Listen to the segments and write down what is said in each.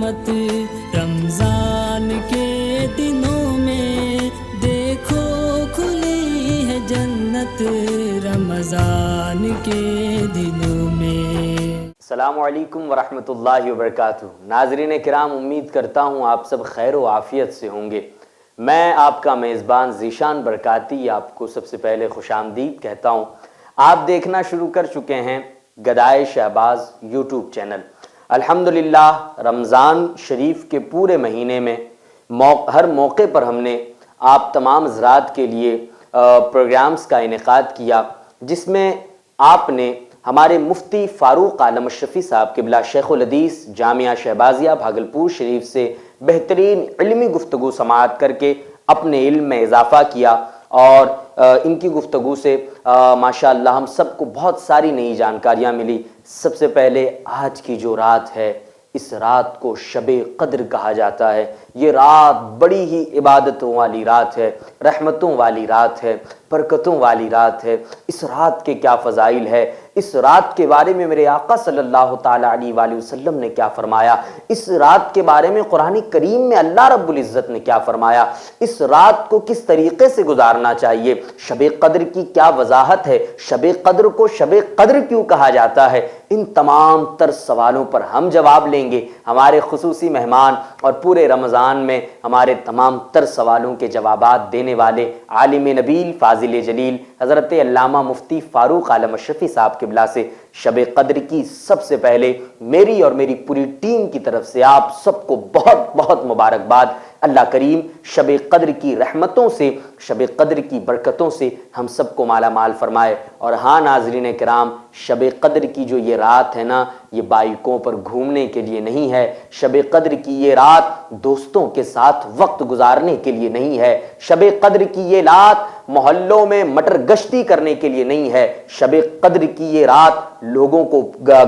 رحمت رمضان کے دنوں میں دیکھو کھلی ہے جنت رمضان کے دنوں میں۔ السلام علیکم ورحمۃ اللہ وبرکاتہ۔ ناظرین کرام، امید کرتا ہوں آپ سب خیر و عافیت سے ہوں گے۔ میں آپ کا میزبان ذیشان برکاتی آپ کو سب سے پہلے خوش آمدید کہتا ہوں۔ آپ دیکھنا شروع کر چکے ہیں گدائے شہباز یوٹیوب چینل۔ الحمدللہ رمضان شریف کے پورے مہینے میں ہر موقع پر ہم نے آپ تمام حضرات کے لیے پروگرامز کا انعقاد کیا، جس میں آپ نے ہمارے مفتی فاروق عالم اشرفی صاحب قبلہ شیخ الحدیث جامعہ شہبازیہ بھاگلپور شریف سے بہترین علمی گفتگو سماعت کر کے اپنے علم میں اضافہ کیا، اور ان کی گفتگو سے ماشاءاللہ ہم سب کو بہت ساری نئی جانکاریاں ملی۔ سب سے پہلے آج کی جو رات ہے، اس رات کو شب قدر کہا جاتا ہے۔ یہ رات بڑی ہی عبادتوں والی رات ہے، رحمتوں والی رات ہے، برکتوں والی رات ہے۔ اس رات کے کیا فضائل ہے، اس رات کے بارے میں میرے آقا صلی اللہ تعالیٰ علیہ وآلہ وسلم نے کیا فرمایا، اس رات کے بارے میں قرآن کریم میں اللہ رب العزت نے کیا فرمایا، اس رات کو کس طریقے سے گزارنا چاہیے، شب قدر کی کیا وضاحت ہے، شب قدر کو شب قدر کیوں کہا جاتا ہے، ان تمام تر سوالوں پر ہم جواب لیں گے۔ ہمارے خصوصی مہمان اور پورے رمضان میں ہمارے تمام تر سوالوں کے جوابات دینے والے عالم نبیل فاضل جلیل حضرت علامہ مفتی فاروق عالم اشرفی صاحب قبلہ سے شب قدر کی سب سے پہلے میری اور میری پوری ٹیم کی طرف سے آپ سب کو بہت بہت مبارکباد۔ اللہ کریم شب قدر کی رحمتوں سے، شب قدر کی برکتوں سے ہم سب کو مالا مال فرمائے۔ اور ہاں ناظرین کرام، شب قدر کی جو یہ رات ہے نا، یہ بائکوں پر گھومنے کے لیے نہیں ہے۔ شب قدر کی یہ رات دوستوں کے ساتھ وقت گزارنے کے لیے نہیں ہے۔ شب قدر کی یہ رات محلوں میں مٹر گشتی کرنے کے لیے نہیں ہے۔ شب قدر کی یہ رات لوگوں کو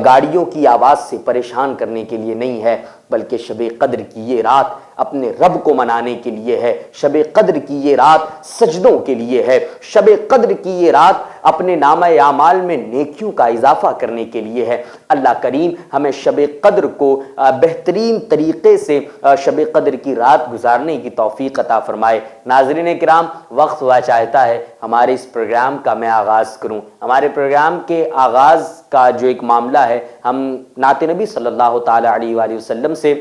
گاڑیوں کی آواز سے پریشان کرنے کے لیے نہیں ہے، بلکہ شب قدر کی یہ رات اپنے رب کو منانے کے لیے ہے۔ شب قدر کی یہ رات سجدوں کے لیے ہے۔ شب قدر کی یہ رات اپنے نامہ اعمال میں نیکیوں کا اضافہ کرنے کے لیے ہے۔ اللہ کریم ہمیں شب قدر کو بہترین طریقے سے شب قدر کی رات گزارنے کی توفیق عطا فرمائے۔ ناظرین کرام، وقت ہوا چاہتا ہے ہمارے اس پروگرام کا میں آغاز کروں۔ ہمارے پروگرام کے آغاز کا جو ایک معاملہ ہے، ہم نعت نبی صلی اللہ تعالیٰ علیہ وآلہ وسلم سے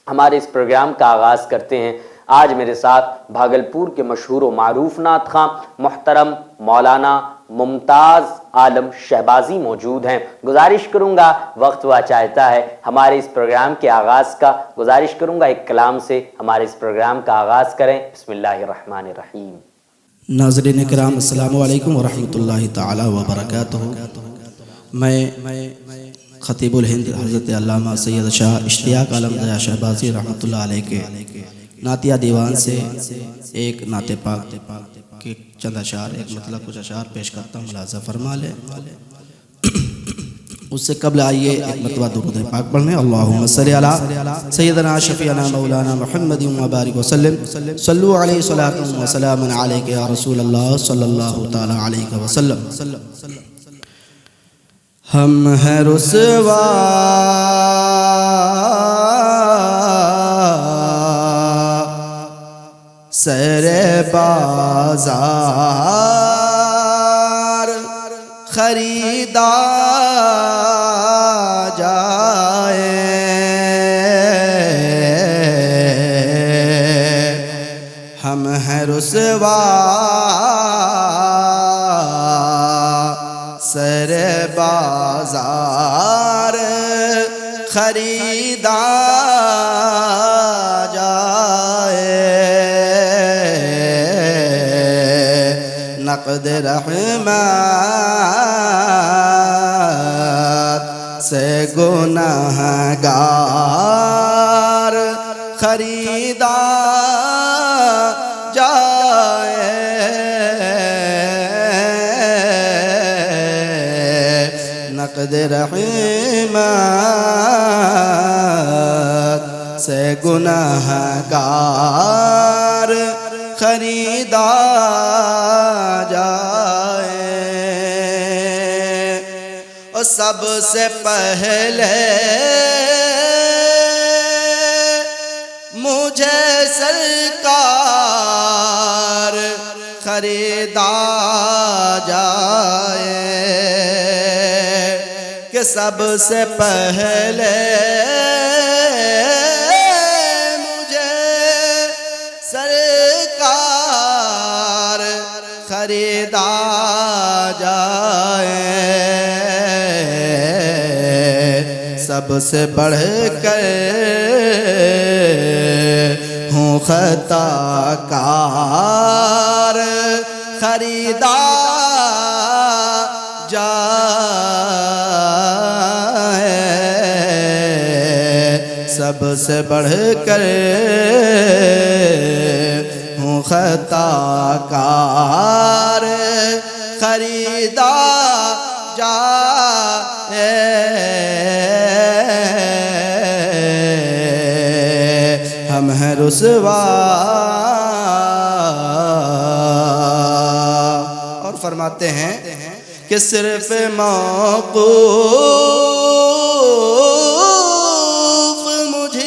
ہمارے اس پروگرام کا آغاز کرتے ہیں۔ آج میرے ساتھ بھاگلپور کے مشہور و معروف نعت خواں محترم مولانا ممتاز عالم شہبازی موجود ہیں۔ گزارش کروں گا، وقت ہوا چاہتا ہے ہمارے اس پروگرام کے آغاز کا، گزارش کروں گا ایک کلام سے ہمارے اس پروگرام کا آغاز کریں۔ بسم اللہ الرحمن الرحیم۔ ناظرین کرام، السلام علیکم ورحمۃ اللہ تعالی وبرکاتہ۔ میں خطیب الہند حضرت علامہ سید شاہ اشتیاق عالم ضیاء شہبازی رحمۃ اللہ علیہ کے نعتیہ دیوان سے ایک نعت پاک کے چند اشعار، ایک مطلب کچھ اشعار پیش کرتا ہوں، ملاحظہ فرما لیں۔ اس سے قبل آئیے ایک مرتبہ درود پاک پڑھنے۔ اللہم صلی علی سیدنا شفیعنا مولانا محمد وبارک وسلم، صلو علیہ صلاۃ و سلام علیک یا رسول اللہ صلی اللہ تعالی علیہ وسلم۔ ہم ہیں رسوا سیر بازار، خریدا جائے ہم ہیں رسوا سر بازار، خریدا جائے نقد رحمت سے گنہگار خریدا جائے نقد رحمت سے گنہگار خریدا جائے۔ اور سب سے پہلے سرکار خریدا جائے کہ سب سے پہلے مجھے سرکار خریدا جائے سب سے بڑھ کر ہوں خطا کار خریدا جائے سب سے بڑھ کر ہوں خطا کار خریدا جائے ہم ہیں رسوا اور فرماتے ہیں کہ صرف موقوف مجھے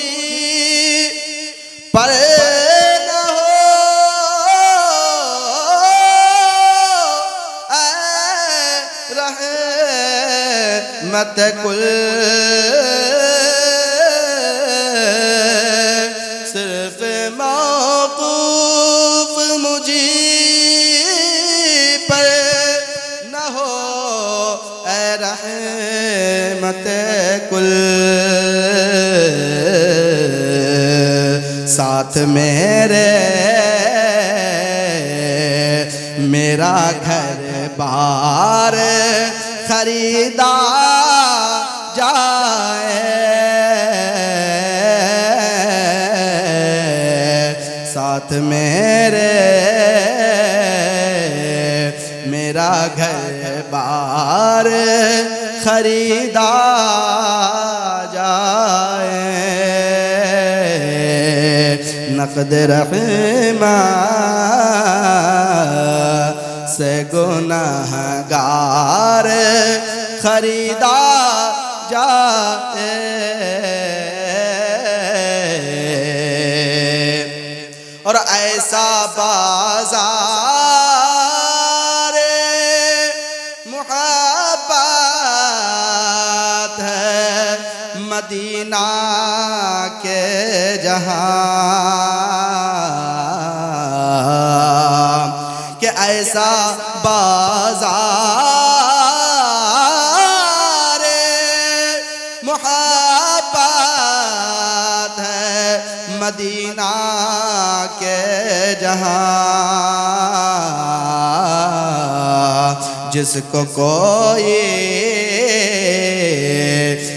پر نہ ہو اے رحمت کل صرف موقوف مجھے پر نہ ہو اے رحمت کل ساتھ میرا گھر بار خریدا جائے ساتھ میرا گھر بار خریدا جائے نقد رحمہ سے گنہگار خریدا جائے اور ایسا بازار محبت ہے مدینہ کے جہاں کہ ایسا بازار محبت ہے مدینہ کے جہاں جس کو کوئی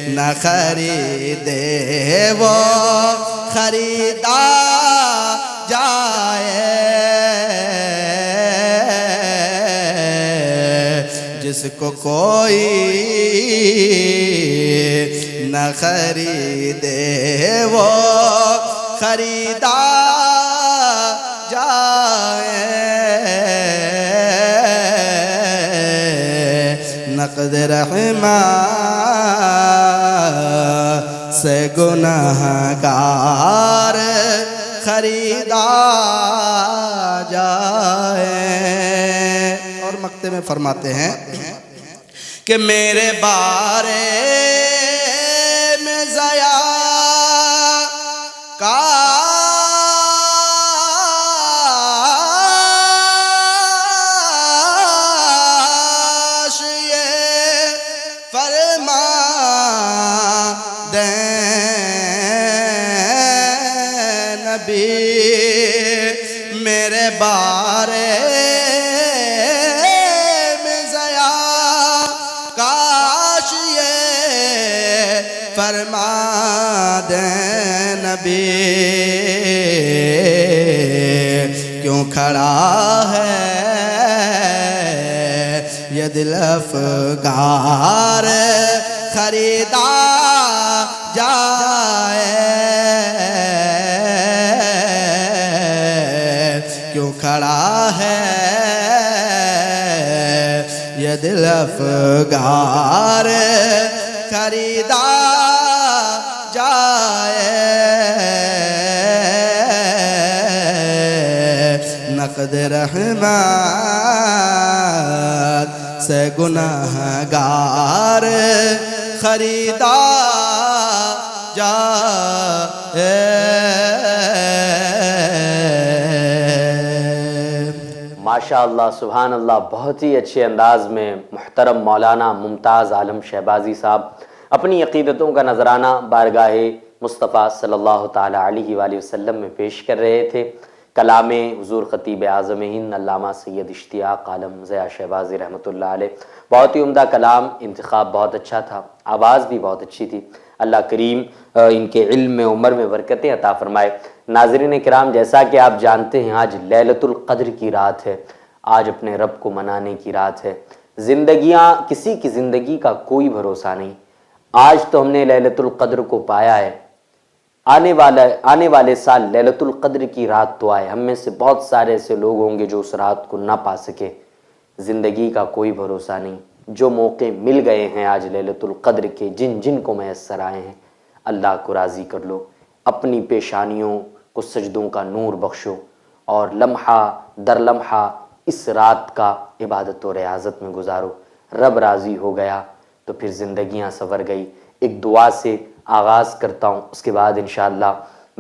نہ خریدے وہ خریدا جائے جس کو کوئی نہ خریدے وہ خریدا جائے نقد رحمہ سے گنہگار خریدا جائے اور مقطع میں فرماتے ہیں کہ میرے بارے میں ضیا کاش یہ فرما دیں نبی میرے بارے میں ضیا کاش یہ فرما دیں نبی کیوں کھڑا ہے یہ دل افگار خریدا جائے کیوں کھڑا ہے یہ دل افگار خریدا جائے وقت رحمت سے گناہگار خریدا جائے. ماشاء اللہ سبحان اللہ، بہت ہی اچھے انداز میں محترم مولانا ممتاز عالم شہبازی صاحب اپنی عقیدتوں کا نذرانہ بارگاہ مصطفیٰ صلی اللہ تعالیٰ علیہ وآلہ وسلم میں پیش کر رہے تھے. کلام حضور خطیب اعظم ہند علامہ سید اشتیاق عالم ضیاء شہبازی رحمۃ اللہ علیہ. بہت ہی عمدہ کلام، انتخاب بہت اچھا تھا، آواز بھی بہت اچھی تھی. اللہ کریم ان کے علم میں عمر میں برکتیں عطا فرمائے. ناظرین کرام، جیسا کہ آپ جانتے ہیں آج لیلۃ القدر کی رات ہے، آج اپنے رب کو منانے کی رات ہے. کسی کی زندگی کا کوئی بھروسہ نہیں. آج تو ہم نے لیلۃ القدر کو پایا ہے، آنے والے سال لیلۃ القدر کی رات تو آئے. ہم میں سے بہت سارے ایسے لوگ ہوں گے جو اس رات کو نہ پا سکے. زندگی کا کوئی بھروسہ نہیں. جو موقع مل گئے ہیں آج لیلۃ القدر کے، جن کو میسر آئے ہیں، اللہ کو راضی کر لو. اپنی پیشانیوں کو سجدوں کا نور بخشو اور لمحہ در لمحہ اس رات کا عبادت و ریاضت میں گزارو. رب راضی ہو گیا تو پھر زندگیاں سنور گئی. ایک دعا سے آغاز کرتا ہوں، اس کے بعد انشاءاللہ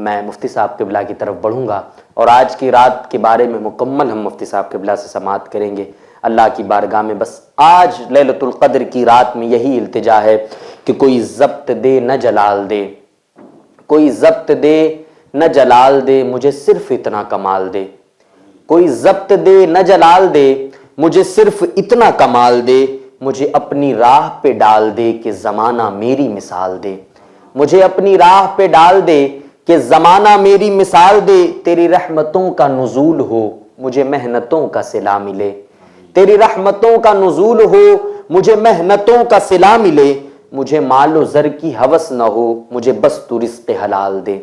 میں مفتی صاحب قبلہ کی طرف بڑھوں گا اور آج کی رات کے بارے میں مکمل ہم مفتی صاحب قبلہ سے سماعت کریں گے. اللہ کی بارگاہ میں بس آج لیلۃ القدر کی رات میں یہی التجا ہے کہ کوئی ضبط دے نہ جلال دے، کوئی ضبط دے نہ جلال دے، مجھے صرف اتنا کمال دے. کوئی ضبط دے نہ جلال دے، مجھے صرف اتنا کمال دے. مجھے اپنی راہ پہ ڈال دے کہ زمانہ میری مثال دے. مجھے اپنی راہ پہ ڈال دے کہ زمانہ میری مثال دے. تیری رحمتوں کا نزول ہو، مجھے محنتوں کا صلہ ملے. تیری رحمتوں کا نزول ہو، مجھے محنتوں کا صلہ ملے. مجھے مال و زر کی ہوس نہ ہو، مجھے بس تو رزق حلال دے.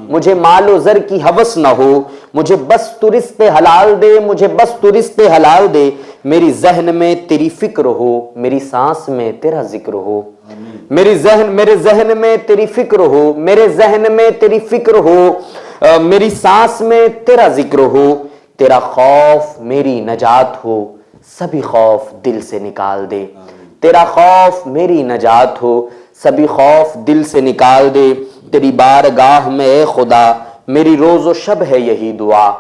مجھے مال و زر کی ہوس نہ ہو، مجھے بس تو رزق حلال دے. مجھے بس تو رزق حلال دے. میری ذہن میں تیری فکر ہو، میری سانس میں تیرا ذکر ہو. میرے ذہن میں تیری فکر ہو، میرے ذہن میں تیری فکر ہو. میری سانس میں تیرا ذکر ہو. تیرا خوف میری نجات ہو، سبھی خوف دل سے نکال دے. تیرا خوف میری نجات ہو، سبھی خوف دل سے نکال دے. تیری بارگاہ میں اے خدا میری روز و شب ہے یہی دعا.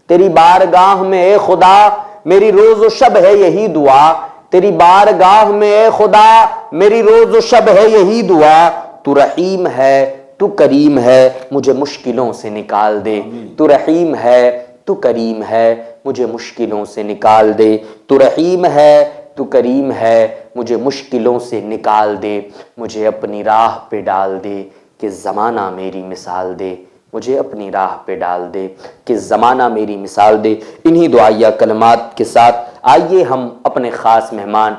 تیری بارگاہ میں اے خدا میری روز و شب ہے یہی دعا. تیری بارگاہ میں اے خدا میری روز و شب ہے یہی دعا. تو رحیم ہے، تو کریم ہے، مجھے مشکلوں سے نکال دے. تو رحیم ہے، تو کریم ہے، مجھے مشکلوں سے نکال دے. تو رحیم ہے، تو کریم ہے، مجھے مشکلوں سے نکال دے. مجھے اپنی راہ پہ ڈال دے کہ زمانہ میری مثال دے. مجھے اپنی راہ پہ ڈال دے کہ زمانہ میری مثال دے. انہی دعائیہ کلمات کے ساتھ آئیے ہم اپنے خاص مہمان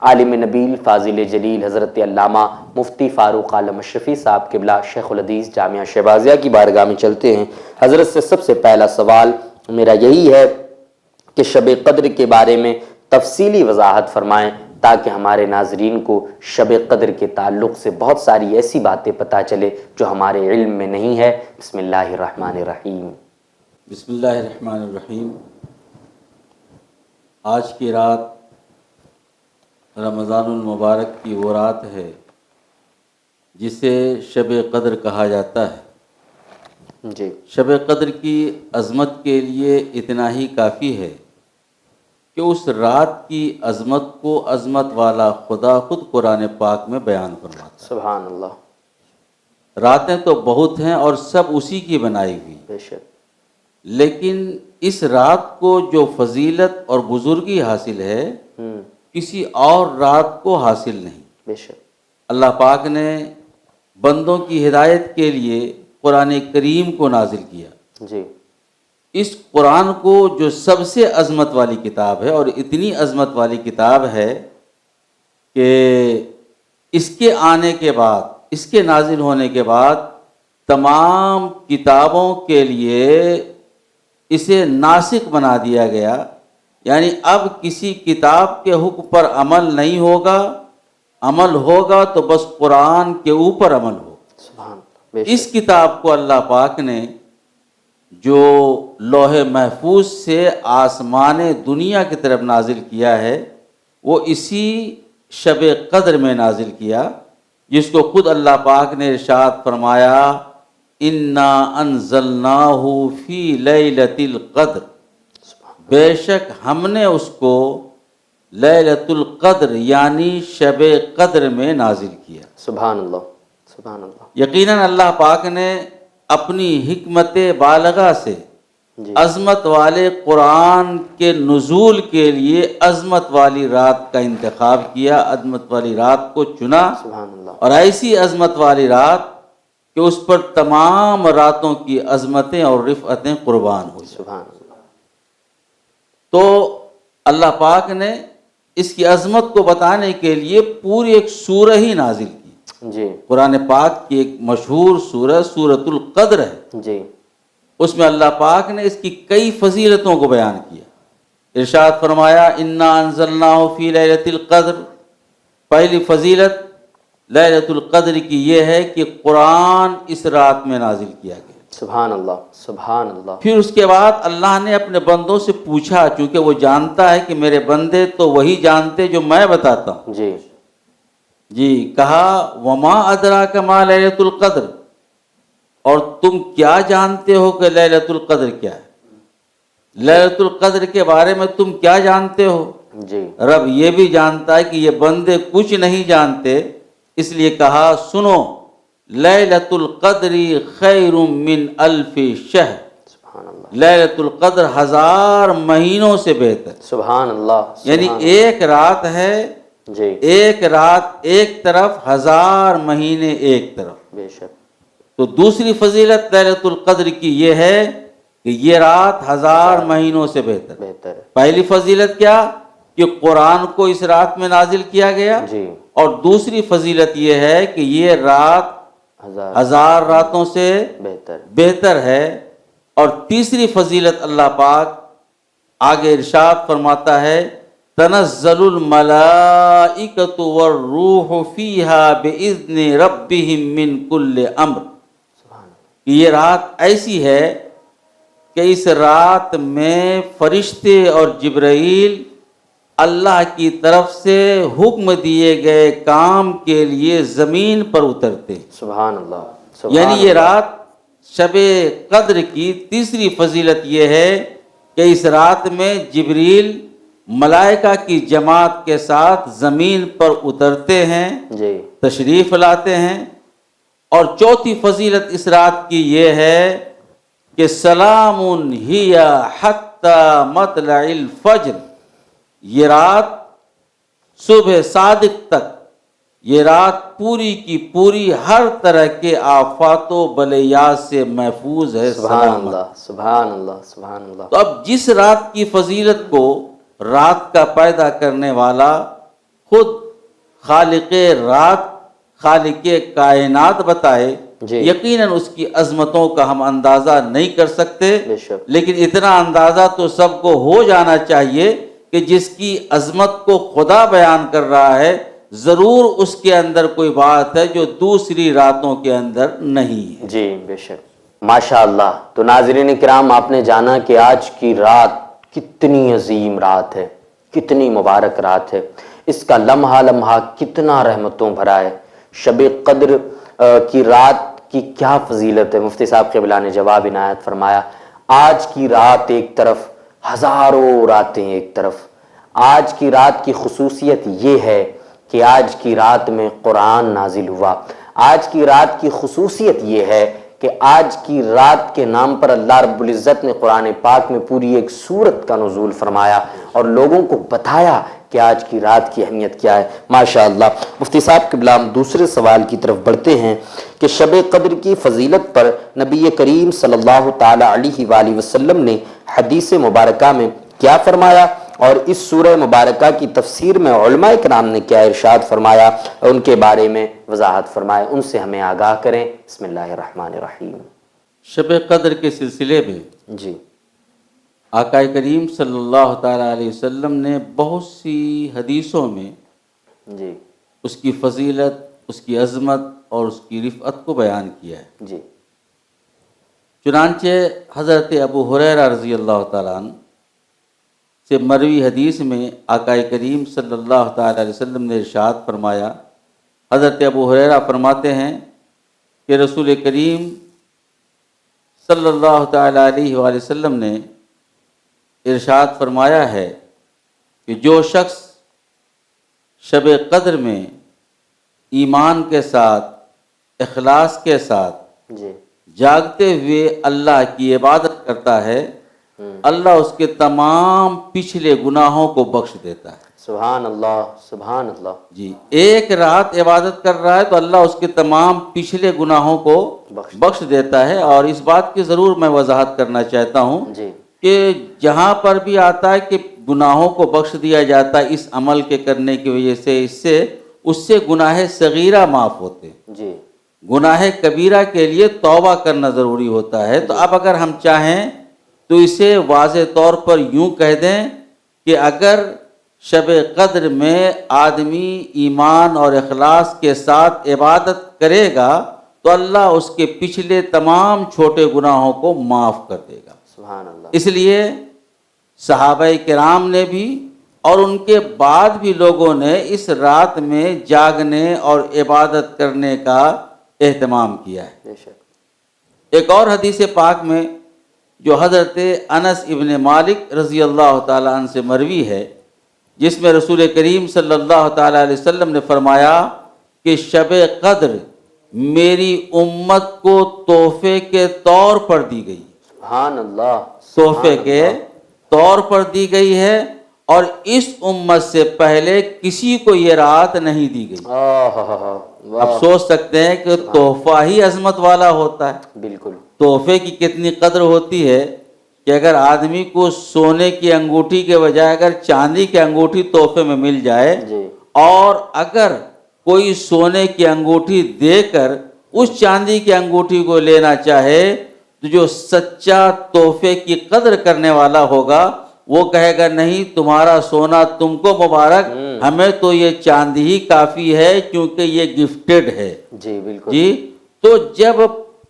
عالم نبیل فاضل جلیل حضرت علامہ مفتی فاروق عالم اشرفی صاحب قبلہ شیخ الحدیث جامعہ شہبازیہ کی بارگاہ میں چلتے ہیں. حضرت سے سب سے پہلا سوال میرا یہی ہے کہ شب قدر کے بارے میں تفصیلی وضاحت فرمائیں تاکہ ہمارے ناظرین کو شب قدر کے تعلق سے بہت ساری ایسی باتیں پتہ چلے جو ہمارے علم میں نہیں ہے. بسم اللہ الرحمن الرحیم. بسم اللہ الرحمن الرحیم. آج کی رات رمضان المبارک کی وہ رات ہے جسے شب قدر کہا جاتا ہے. جی. شب قدر کی عظمت کے لیے اتنا ہی کافی ہے کہ اس رات کی عظمت کو عظمت والا خدا خود قرآن پاک میں بیان فرماتا ہے. سبحان اللہ. راتیں تو بہت ہیں اور سب اسی کی بنائی ہوئی، بے شک. لیکن اس رات کو جو فضیلت اور بزرگی حاصل ہے کسی اور رات کو حاصل نہیں. بے شک. اللہ پاک نے بندوں کی ہدایت کے لیے قرآن کریم کو نازل کیا. جی. اس قرآن کو جو سب سے عظمت والی کتاب ہے اور اتنی عظمت والی کتاب ہے کہ اس کے آنے کے بعد، اس کے نازل ہونے کے بعد تمام کتابوں کے لیے اسے ناسخ بنا دیا گیا. یعنی اب کسی کتاب کے حکم پر عمل نہیں ہوگا، عمل ہوگا تو بس قرآن کے اوپر عمل ہوگا. سبحان اللہ. اس کتاب کو اللہ پاک نے جو لوح محفوظ سے آسمان دنیا کی طرف نازل کیا ہے وہ اسی شب قدر میں نازل کیا، جس کو خود اللہ پاک نے ارشاد فرمایا انا انزلناہ فی لیلۃ القدر، بے شک ہم نے اس کو لیلۃ القدر یعنی شب قدر میں نازل کیا۔ سبحان اللہ، سبحان اللہ۔ یقیناً اللہ پاک نے اپنی حکمت بالغہ سے جی عظمت والے قرآن کے نزول کے لیے عظمت والی رات کا انتخاب کیا، عظمت والی رات کو چنا، سبحان اللہ، اور ایسی عظمت والی رات کہ اس پر تمام راتوں کی عظمتیں اور رفعتیں قربان ہو جائیں۔ سبحان اللہ۔ تو اللہ پاک نے اس کی عظمت کو بتانے کے لیے پوری ایک سورہ ہی نازل کی۔ جی قرآن پاک کی ایک مشہور سورہ سورۃ القدر ہے، جی اس میں اللہ پاک نے اس کی کئی فضیلتوں کو بیان کیا۔ ارشاد فرمایا انا انزلناہ فی لیلۃ القدر، پہلی فضیلت لیلۃ القدر کی یہ ہے کہ قرآن اس رات میں نازل کیا گیا۔ سبحان اللہ، سبحان اللہ۔ پھر اس کے بعد اللہ نے اپنے بندوں سے پوچھا، چونکہ وہ جانتا ہے کہ میرے بندے تو وہی جانتے جو میں بتاتا ہوں، جی کہا وما ادراک ما لیلۃ القدر، اور تم کیا جانتے ہو کہ لیلۃ القدر کیا ہے؟ لیلۃ القدر کے بارے میں تم کیا جانتے ہو؟ جی رب یہ بھی جانتا ہے کہ یہ بندے کچھ نہیں جانتے، اس لیے کہا سنو لیلۃ القدر خیر من الف شہر، سبحان اللہ، لیلۃ القدر 1000 مہینوں سے بہتر، سبحان اللہ، یعنی سبحان ایک رات ہے، جی ایک رات ایک طرف، 1000 مہینے ایک طرف۔ بے شک، تو دوسری فضیلت لیلۃ القدر کی یہ ہے کہ یہ رات 1000 مہینوں سے بہتر۔ بہتر ہے۔ پہلی فضیلت کیا کہ قرآن کو اس رات میں نازل کیا گیا، جی اور دوسری فضیلت یہ ہے کہ یہ رات 1000 راتوں سے بہتر، بہتر ہے۔ اور تیسری فضیلت اللہ پاک آگے ارشاد فرماتا ہے تنزل الملائکۃ والروح فیہا باذن ربہم من کل امر، کہ یہ رات ایسی ہے کہ اس رات میں فرشتے اور جبرائیل اللہ کی طرف سے حکم دیے گئے کام کے لیے زمین پر اترتے ہیں۔ سبحان اللہ، سبحان یعنی یہ اللہ۔ رات شب قدر کی تیسری فضیلت یہ ہے کہ اس رات میں جبریل ملائکہ کی جماعت کے ساتھ زمین پر اترتے ہیں، جی تشریف لاتے ہیں۔ اور چوتھی فضیلت اس رات کی یہ ہے کہ سلام ہی حتی مطلع الفجر، یہ رات صبح صادق تک، یہ رات پوری کی پوری ہر طرح کے آفات و بلیات سے محفوظ ہے، سبحان سلامت۔ اللہ، سبحان اللہ، سبحان اللہ۔ تو اب جس رات کی فضیلت کو رات کا پیدا کرنے والا خود خالق رات، خالق کائنات بتائے، جی یقیناً اس کی عظمتوں کا ہم اندازہ نہیں کر سکتے، بے شک، لیکن اتنا اندازہ تو سب کو ہو جانا چاہیے کہ جس کی عظمت کو خدا بیان کر رہا ہے، ضرور اس کے اندر کوئی بات ہے جو دوسری راتوں کے اندر نہیں ہے۔ جی بے شک، ماشاء اللہ۔ تو ناظرین کرام، آپ نے جانا کہ آج کی رات کتنی عظیم رات ہے، کتنی مبارک رات ہے، اس کا لمحہ لمحہ کتنا رحمتوں بھرا ہے۔ شب قدر کی رات کی کیا فضیلت ہے، مفتی صاحب قبلہ نے جواب عنایت فرمایا آج کی رات ایک طرف، ہزاروں راتیں ایک طرف۔ آج کی رات کی خصوصیت یہ ہے کہ آج کی رات میں قرآن نازل ہوا۔ آج کی رات کی خصوصیت یہ ہے کہ آج کی رات کے نام پر اللہ رب العزت نے قرآن پاک میں پوری ایک سورت کا نزول فرمایا اور لوگوں کو بتایا کہ آج کی رات کی اہمیت کیا ہے۔ ماشاءاللہ۔ مفتی صاحب قبلہ، ہم دوسرے سوال کی طرف بڑھتے ہیں کہ شب قدر کی فضیلت پر نبی کریم صلی اللہ تعالی علیہ وآلہ وسلم نے حدیث مبارکہ میں کیا فرمایا، اور اس سورہ مبارکہ کی تفسیر میں علماء کرام نے کیا ارشاد فرمایا، اور ان کے بارے میں وضاحت فرمائے، ان سے ہمیں آگاہ کریں۔ بسم اللہ الرحمن الرحیم۔ شب قدر کے سلسلے میں جی آقا کریم صلی اللہ تعالیٰ علیہ وسلم نے بہت سی حدیثوں میں جی اس کی فضیلت، اس کی عظمت اور اس کی رفعت کو بیان کیا ہے۔ جی چنانچہ حضرت ابو ہریرہ رضی اللہ تعالیٰ عنہ سے مروی حدیث میں آقا کریم صلی اللہ تعالیٰ علیہ وسلم نے ارشاد فرمایا، حضرت ابو ہریرہ فرماتے ہیں کہ رسول کریم صلی اللہ تعالیٰ علیہ وآلہ وسلم نے ارشاد فرمایا ہے کہ جو شخص شب قدر میں ایمان کے ساتھ، اخلاص کے ساتھ جی جاگتے ہوئے اللہ کی عبادت کرتا ہے، اللہ اس کے تمام پچھلے گناہوں کو بخش دیتا ہے۔ سبحان اللہ، سبحان اللہ۔ جی، ایک رات عبادت کر رہا ہے تو اللہ اس کے تمام پچھلے گناہوں کو بخش دیتا ہے۔ اور اس بات کی ضرور میں وضاحت کرنا چاہتا ہوں جی کہ جہاں پر بھی آتا ہے کہ گناہوں کو بخش دیا جاتا ہے اس عمل کے کرنے کی وجہ سے، اس سے گناہ صغیرہ معاف ہوتے ہیں۔ جی گناہ کبیرہ کے لیے توبہ کرنا ضروری ہوتا ہے۔ تو اب اگر ہم چاہیں تو اسے واضح طور پر یوں کہہ دیں کہ اگر شب قدر میں آدمی ایمان اور اخلاص کے ساتھ عبادت کرے گا تو اللہ اس کے پچھلے تمام چھوٹے گناہوں کو معاف کر دے گا۔ سبحان اللہ۔ اس لیے صحابہ کرام نے بھی اور ان کے بعد بھی لوگوں نے اس رات میں جاگنے اور عبادت کرنے کا اہتمام کیا ہے۔ بے شک۔ ایک اور حدیث پاک میں جو حضرت انس ابن مالک رضی اللہ تعالیٰ عنہ سے مروی ہے، جس میں رسول کریم صلی اللہ تعالیٰ علیہ وسلم نے فرمایا کہ شب قدر میری امت کو تحفے کے طور پر دی گئی، سبحان اللہ، تحفے کے طور پر دی گئی ہے، اور اس امت سے پہلے کسی کو یہ رات نہیں دی گئی۔ اب سوچ سکتے ہیں کہ تحفہ ہی عظمت والا ہوتا ہے، بالکل تحفے کی کتنی قدر ہوتی ہے کہ اگر آدمی کو سونے کی انگوٹھی کے بجائے اگر چاندی کی انگوٹھی تحفے میں مل جائے، جی اور اگر کوئی سونے کی انگوٹھی دے کر اس چاندی کی انگوٹھی کو لینا چاہے تو جو سچا تحفے کی قدر کرنے والا ہوگا وہ کہے گا نہیں، تمہارا سونا تم کو مبارک، ہمیں تو یہ چاندی ہی کافی ہے کیونکہ یہ گفٹڈ ہے۔ جی بالکل جی، تو جب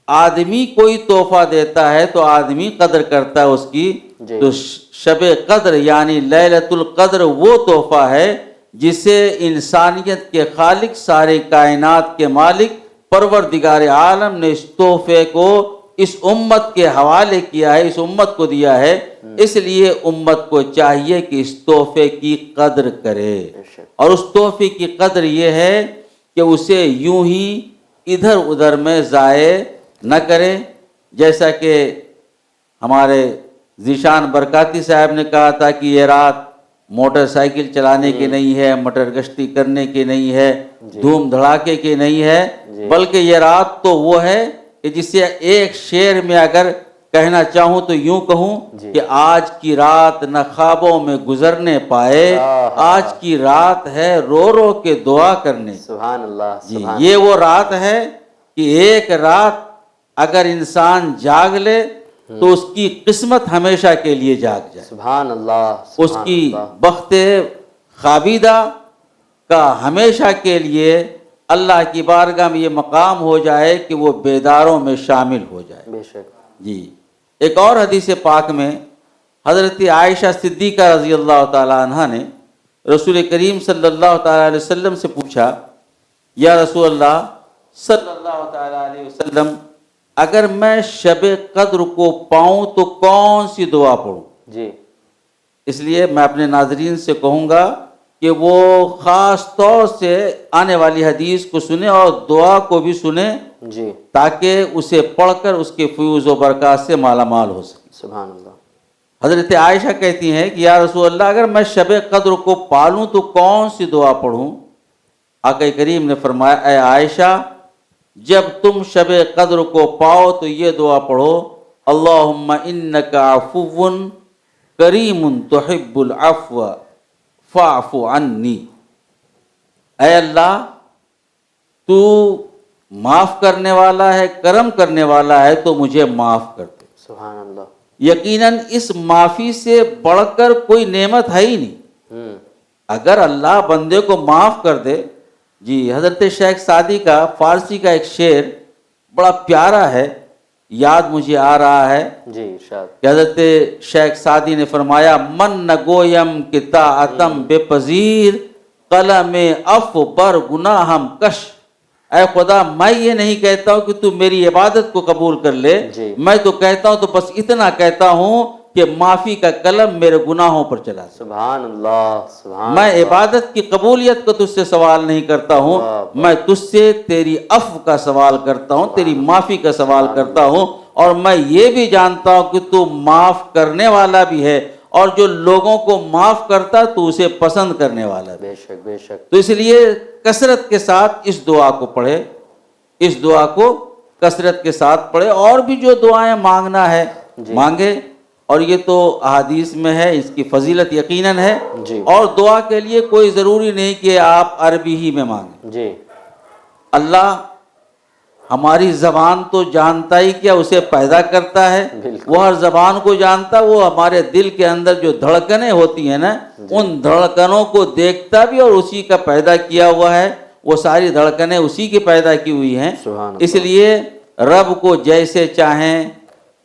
آدمی کوئی تحفہ دیتا ہے تو آدمی قدر کرتا ہے اس کی۔ جی۔ تو شب قدر یعنی لیلۃ القدر وہ تحفہ ہے جسے انسانیت کے خالق، سارے کائنات کے مالک، پروردگار عالم نے اس تحفے کو اس امت کے حوالے کیا ہے، اس امت کو دیا ہے۔ اس لیے امت کو چاہیے کہ اس تحفے کی قدر کرے، اور اس تحفے کی قدر یہ ہے کہ اسے یوں ہی ادھر ادھر میں ضائع نہ کرے۔ جیسا کہ ہمارے ذیشان برکاتی صاحب نے کہا تھا کہ یہ رات موٹر سائیکل چلانے کی نہیں ہے، مٹر گشتی کرنے کی نہیں ہے، دھوم دھڑاکے کی نہیں ہے، بلکہ یہ رات تو وہ ہے کہ جسے ایک شعر میں اگر کہنا چاہوں تو یوں کہوں کہ آج کی رات نہ خوابوں میں گزرنے پائے، آج کی رات ہے رو رو کے دعا کرنے۔ سبحان اللہ، جی، یہ وہ رات ہے کہ ایک رات اگر انسان جاگ لے تو اس کی قسمت ہمیشہ کے لیے جاگ جائے، سبحان اللہ، اس کی بخت خوابیدہ کا ہمیشہ کے لیے اللہ کی بارگاہ میں یہ مقام ہو جائے کہ وہ بیداروں میں شامل ہو جائے۔ بے شک۔ جی، ایک اور حدیث پاک میں حضرت عائشہ صدیقہ رضی اللہ تعالیٰ عنہ نے رسول کریم صلی اللہ تعالیٰ علیہ وسلم سے پوچھا، یا رسول اللہ صلی اللہ تعالیٰ علیہ وسلم، اگر میں شب قدر کو پاؤں تو کون سی دعا پڑھوں؟ جی اس لیے میں اپنے ناظرین سے کہوں گا کہ وہ خاص طور سے آنے والی حدیث کو سنیں اور دعا کو بھی سنیں، جی تاکہ اسے پڑھ کر اس کے فیوز و برکات سے مالا مال ہو سکے۔ سبحان اللہ۔ حضرت عائشہ کہتی ہیں کہ یا رسول اللہ، اگر میں شب قدر کو پالوں تو کون سی دعا پڑھوں؟ آقا کریم نے فرمایا، اے عائشہ، جب تم شب قدر کو پاؤ تو یہ دعا پڑھو، اللہم انک عفو کریم تحب العفو فاعف عنی۔ اے اللہ، تو معاف کرنے والا ہے، کرم کرنے والا ہے، تو مجھے معاف کر دے۔ سبحان اللہ۔ یقیناً اس معافی سے بڑھ کر کوئی نعمت ہے ہی نہیں۔ اگر اللہ بندے کو معاف کر دے۔ جی، حضرت شیخ سعدی کا فارسی کا ایک شعر بڑا پیارا ہے یاد مجھے آ رہا ہے جی ارشاد. کہ حضرت شیخ سعدی نے فرمایا من نگویم کہ طاعتم بے پذیر قلم عفو بر گناہم کش. اے خدا میں یہ نہیں کہتا ہوں کہ تو میری عبادت کو قبول کر لے، جی. میں تو کہتا ہوں تو بس اتنا کہتا ہوں کہ معافی کا قلم میرے گناہوں پر چلا دے. سبحان اللہ سبحان میں اللہ. عبادت کی قبولیت کا تجھ سے سوال نہیں کرتا ہوں، واہ، میں تجھ سے تیری عفو کا سوال کرتا ہوں، تیری معافی کا سوال کرتا ہوں، اور میں یہ بھی جانتا ہوں کہ تو معاف کرنے والا بھی ہے، اور جو لوگوں کو معاف کرتا تو اسے پسند کرنے والا بھی. بے شک بے شک. تو اس لیے کثرت کے ساتھ اس دعا کو پڑھے، اس دعا کو کثرت کے ساتھ پڑھے، اور بھی جو دعائیں مانگنا ہے مانگے. اور یہ تو احادیث میں ہے، اس کی فضیلت یقیناً ہے. جی. اور دعا کے لیے کوئی ضروری نہیں کہ آپ عربی ہی میں مانگیں. جی اللہ ہماری زبان تو جانتا ہی کیا، اسے پیدا کرتا ہے، بالکل. وہ ہر زبان کو جانتا. وہ ہمارے دل کے اندر جو دھڑکنیں ہوتی ہیں نا، ان دھڑکنوں کو دیکھتا بھی اور اسی کا پیدا کیا ہوا ہے. وہ ساری دھڑکنیں اسی کی پیدا کی ہوئی ہیں. سبحان اس لیے رب کو جیسے چاہیں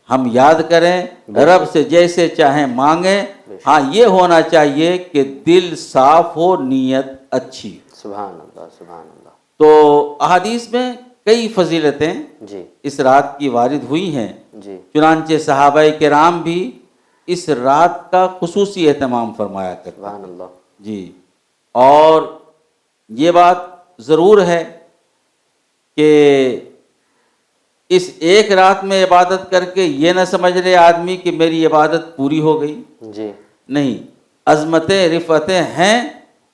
ہم یاد کریں، رب سے جیسے چاہیں مانگیں. ہاں یہ ہونا چاہیے کہ دل صاف ہو، نیت اچھی. سبحان اللہ سبحان اللہ. تو احادیث میں کئی فضیلتیں جی اس رات کی وارد ہوئی ہیں. جی چنانچہ صحابہ کرام بھی اس رات کا خصوصی اہتمام فرمایا کرتے. سبحان اللہ. جی. اور یہ بات ضرور ہے کہ اس ایک رات میں عبادت کر کے یہ نہ سمجھ لے آدمی کہ میری عبادت پوری ہو گئی. جی نہیں، عظمتیں رفتیں ہیں،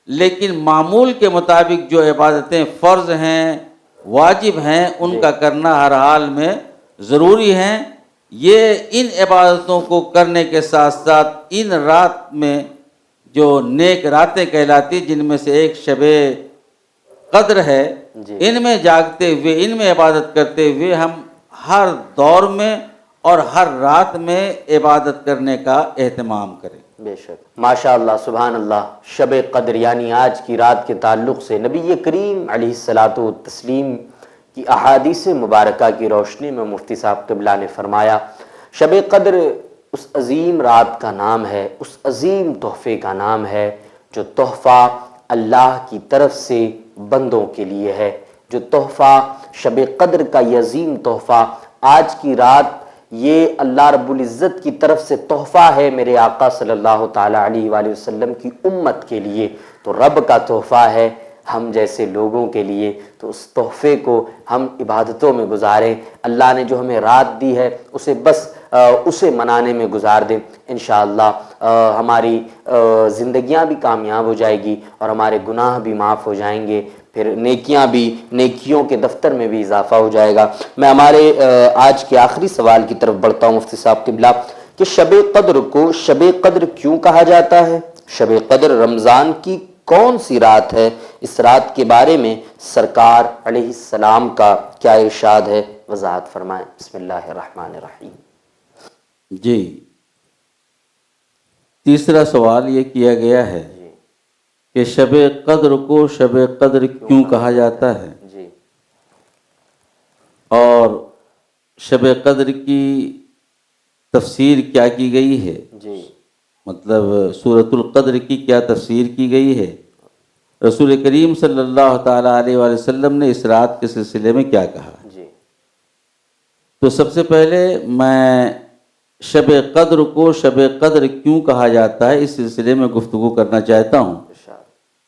لیکن معمول کے مطابق جو عبادتیں فرض ہیں، واجب ہیں، ان کا کرنا ہر حال میں ضروری ہیں. یہ ان عبادتوں کو کرنے کے ساتھ ساتھ ان رات میں جو نیک راتیں کہلاتی، جن میں سے ایک شب قدر ہے، جی. ان میں جاگتے ہوئے، ان میں عبادت کرتے ہوئے ہم ہر دور میں اور ہر رات میں عبادت کرنے کا اہتمام کریں. بے شک. ماشاء اللہ سبحان اللہ. شب قدر یعنی آج کی رات کے تعلق سے نبی کریم علیہ الصلاۃ والتسلیم کی احادیث مبارکہ کی روشنی میں مفتی صاحب قبلہ نے فرمایا شب قدر اس عظیم رات کا نام ہے، اس عظیم تحفے کا نام ہے، جو تحفہ اللہ کی طرف سے بندوں کے لیے ہے. جو تحفہ شب قدر کا یہ عظیم تحفہ آج کی رات، یہ اللہ رب العزت کی طرف سے تحفہ ہے میرے آقا صلی اللہ تعالیٰ علیہ وآلہ وسلم کی امت کے لیے. تو رب کا تحفہ ہے ہم جیسے لوگوں کے لیے. تو اس تحفے کو ہم عبادتوں میں گزاریں. اللہ نے جو ہمیں رات دی ہے اسے بس اسے منانے میں گزار دیں. انشاءاللہ ہماری زندگیاں بھی کامیاب ہو جائے گی اور ہمارے گناہ بھی معاف ہو جائیں گے، پھر نیکیاں بھی، نیکیوں کے دفتر میں بھی اضافہ ہو جائے گا. میں ہمارے آج کے آخری سوال کی طرف بڑھتا ہوں مفتی صاحب قبلہ کہ شب قدر کو شب قدر کیوں کہا جاتا ہے؟ شب قدر رمضان کی کون سی رات ہے؟ اس رات کے بارے میں سرکار علیہ السلام کا کیا ارشاد ہے؟ وضاحت فرمائیں. بسم اللہ الرحمن الرحیم. جی، تیسرا سوال یہ کیا گیا ہے کہ شب قدر کو شب قدر کیوں کہا جاتا ہے، جی اور شب قدر کی تفسیر کیا کی گئی ہے، جی مطلب سورۃ القدر کی کیا تفسیر کی گئی ہے، رسول کریم صلی اللہ تعالیٰ علیہ وآلہ وسلم نے اس رات کے سلسلے میں کیا کہا. جی تو سب سے پہلے میں شب قدر کو شب قدر کیوں کہا جاتا ہے اس سلسلے میں گفتگو کرنا چاہتا ہوں.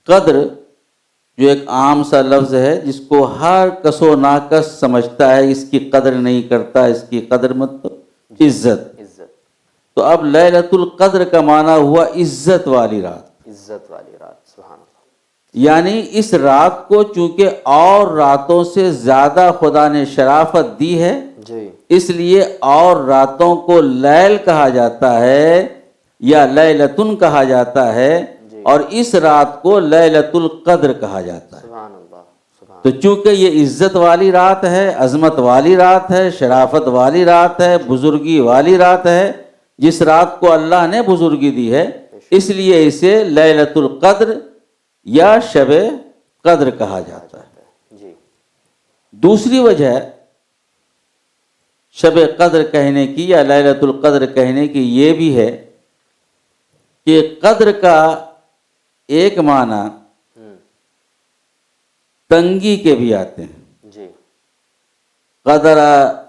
قدر جو ایک عام سا لفظ ہے جس کو ہر کس و ناکس سمجھتا ہے، اس کی قدر نہیں کرتا، اس کی قدر مطلب عزت. تو اب لیلۃ القدر کا معنی ہوا عزت والی رات. عزت والی رات. سبحان اللہ. یعنی اس رات کو چونکہ اور راتوں سے زیادہ خدا نے شرافت دی ہے، جی اس لیے اور راتوں کو لیل کہا جاتا ہے یا لیلتن کہا جاتا ہے، اور اس رات کو لیلۃ القدر کہا جاتا ہے. سبحان اللہ. سبحان. تو چونکہ یہ عزت والی رات ہے، عظمت والی رات ہے، شرافت والی رات ہے، بزرگی والی رات ہے، جس رات کو اللہ نے بزرگی دی ہے، اس لیے اسے لیلۃ القدر یا شب قدر کہا جاتا ہے. جی دوسری وجہ شب قدر کہنے کی یا لیلۃ القدر کہنے کی یہ بھی ہے کہ قدر کا ایک معنی تنگی کے بھی آتے ہیں. جی قدر